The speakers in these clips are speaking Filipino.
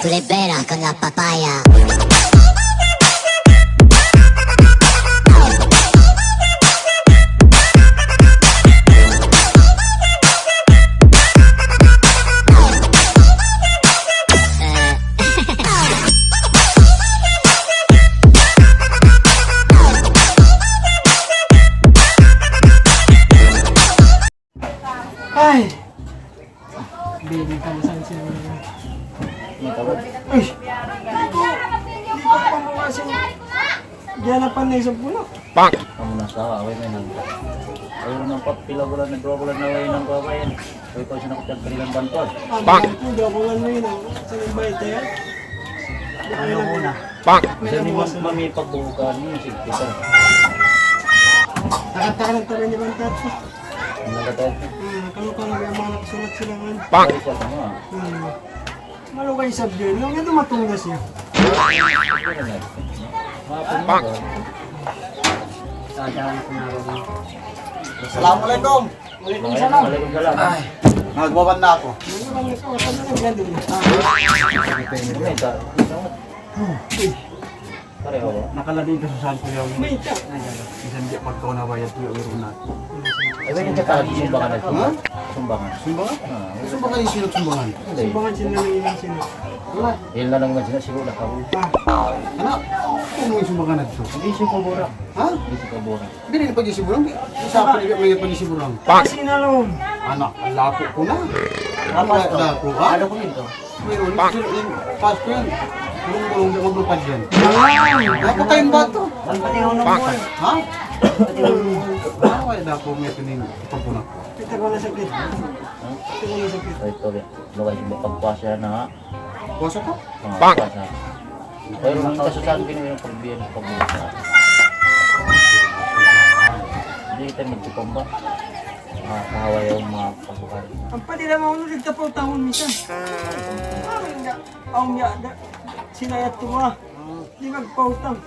Tu libera con la papaya. Ay! Baby, kamusta siya? Ay! Hindi ko pa mukha siya. Ganapan na isang puno. Kamu nasa away na nang. Ayaw nang papila bulan na dua bulan na away nang babayan. Kaya ito siya nakutag kanilang bantod. Ang puno ko lang ngayon. Sa nabay tayo. Ano muna? Kasi ni mami pagbubukan niyo si Peter. Takatalang tayo niya bang tato? Ang nagatay. Kalau ka lang yung mga nakasulat sila ngayon. Kaya siya sama. Malukay subject. Nung ito matunggas niya. Assalamualaikum. Waalaikumsalam. Waalaikumsalam. Nagbaban na ako. Ano bang ito? Ano bang gandun niya? Pareho ba? Nakalading ka sa saan ko yung May ita. isang di pagkaw na bayad ko yung iro na. Eh, ba yung katawag sumbangan na ito? Sumbangan. Sumbangan? Ah, Sumbangan yung sinot sumbangan. hindi. Sumbangan sila ng ilang sila. Wala. Yan na lang man sila siguro nakawin. Anak, kung yung sumbangan na ito? Hindi siya pabura. Ha? Hindi siya pabura. Hindi rin pag-isiburang. Isa pa rin may pag-isiburang. Sinalong. Anak, ang lako ko na. Lako, ha? Ano ko nito? Mayroon, yung pass ko yan. Gulong-gulong di maglupad yan. Lako kayong bato. Ang pati ako ng buwan. Ha? Ano kaya lako may pining pagpunak ko? Kita ko na sakit. Kita ko na sakit. So ito, lukay siya pagpasya na ha. Puasa ko? Pagpasya. Pero ang kasusan pinili ng pagbiyan ng pagbuka. Hindi kita magpapamba. Kahawa yung mga pagbuka. Ang pati naman ako nagtapaw tahon minsan. Ang ya, sinayat ko ba? Di magpautang.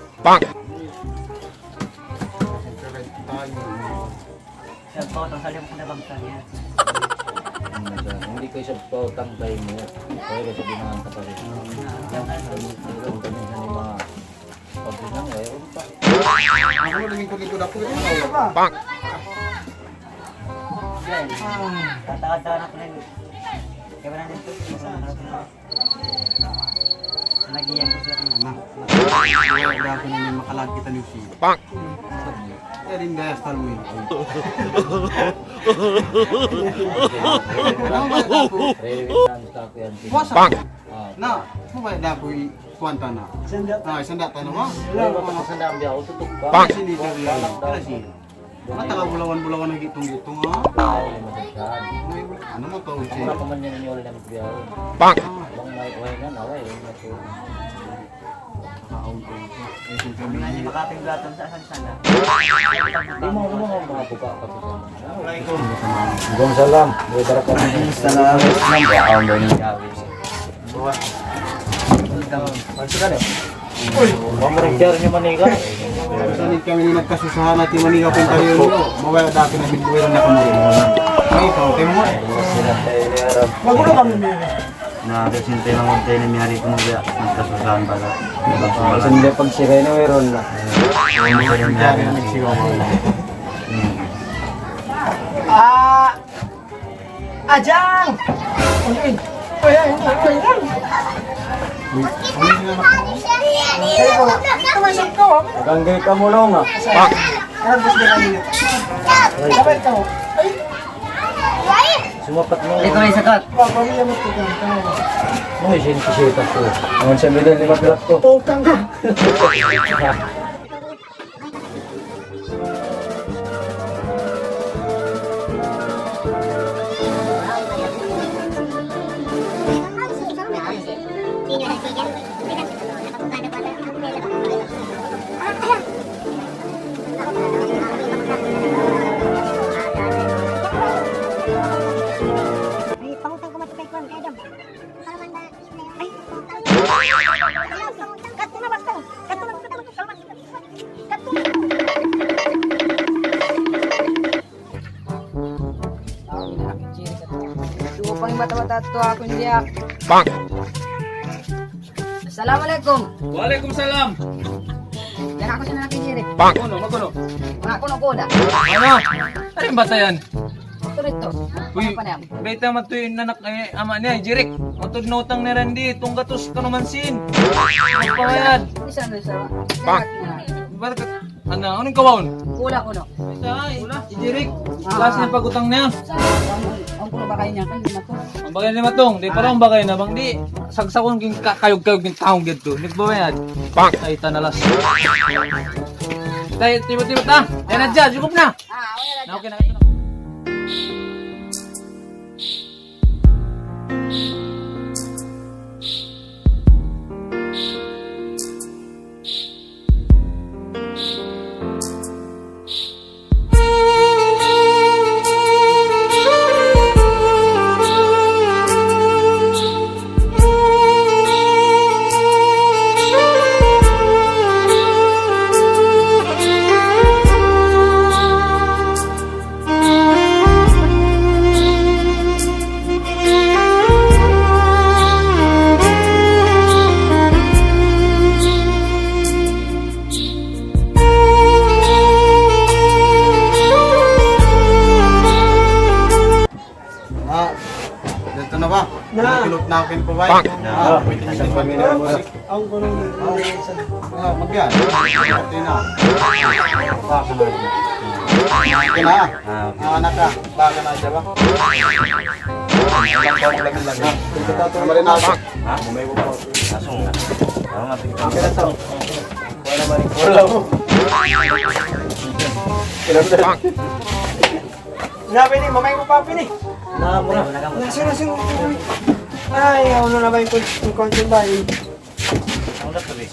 Hindi kayo sa pautang tayo mo. Kaya kasi binangan ka pa rin. Ang kami sa mga pagbilang, mayroon pa. Ako na lingkod-lingkod ako. Ano ba? Tatakad-takan ako na yun. Kaya ba na nito? Nagiyan ko sila kung Wala ko na makalag kita ni siya. Kaya rin gaya sa talwin. Ano ba ako? Re-return sa ako yan. Puasa ko. Na, ano ba ako kwanta na? Sanda. Isang data na ba? Wala ko pa sa dami ako, tutok ka. Kasi ni Terry, kaya siya. Mataka bulawan-bulawan na gitong-gitong ha? Ay, masagsan. Ano mo to? Mura pa man yan ang iwala namin biyaw. Bang! Bang may uway nga, naway. hindi makating blaton sa asang sana. Di mo mga buka ka sa Gong salam. Bukara ka naman. Salam. Ang doon yung gawin. Masuk ka na. Uy! Mamuring niyo maniga. Sanit kami nung nagkasusahan natin manigaw kung tayo nyo. Mawala dati na binduwiran na kamo. Ay, ikaw, tayo mo. Wag mo na kami meron. Na desinte lang ang tayo na miyari ko nung nagkasusahan para. Sandi pag siray na mayroon na. Miyari na nagsigaw mo. Ajang! Uy! Uy! Tumasok ko. Ganggay ka mo lang ah. Karang gusto na nila. Sabay ka mo. Sumapat mo. Ito ay sakat. Pamilya mo ito. Ano yung sinisita ko? Naman siya bilhin 5 pilat ko. Pautang ka. Pang mata-mata to ako niya. Bang! Assalamualaikum. Waalaikumsalam. Yan ako siya nakikiri. Makuno, makuno. Mga kuno-kuda. Ano? Ano yung bata yan? Ito rito. Uy, Ano pa niya? beta man to yung nanak ama niya, Jirik. Matod na utang ni Randy, itong gatos ka naman sin. Ano pa yan? Isa na isa. Kaya na. Ba't anong kawon? Kula kuno. Ay, Jirik. Klase ng pagutang niya. Ang kuno ba kayo niya? Kan di na ko. Ang bagay ni Matong, di pa rin bagay na bang di. Sagsakon king kayog-kayog king taong gito. Nagbabayad. Ay, tanalas. Tayo, tibot-tibot na. Yan na dyan, sukup na. Wala Na, okay na. Ah, dito na ba? Na. Kilot na akin po ba? Pwede na siya pamilya mo. Ang kuno nisa. Magyan. Pwede na. Baka na. Okay na. Anak ka. Baka na siya ba? Marin na ako. Ha? Bumay mo po. Asong nga. Ako nga tingnan. Okay na to. Wala man yung wala mo. Grabe ni, mamay mo pa pini. Namura. Nasing. Ay, ano na ba yung content ba? Ang lakas eh.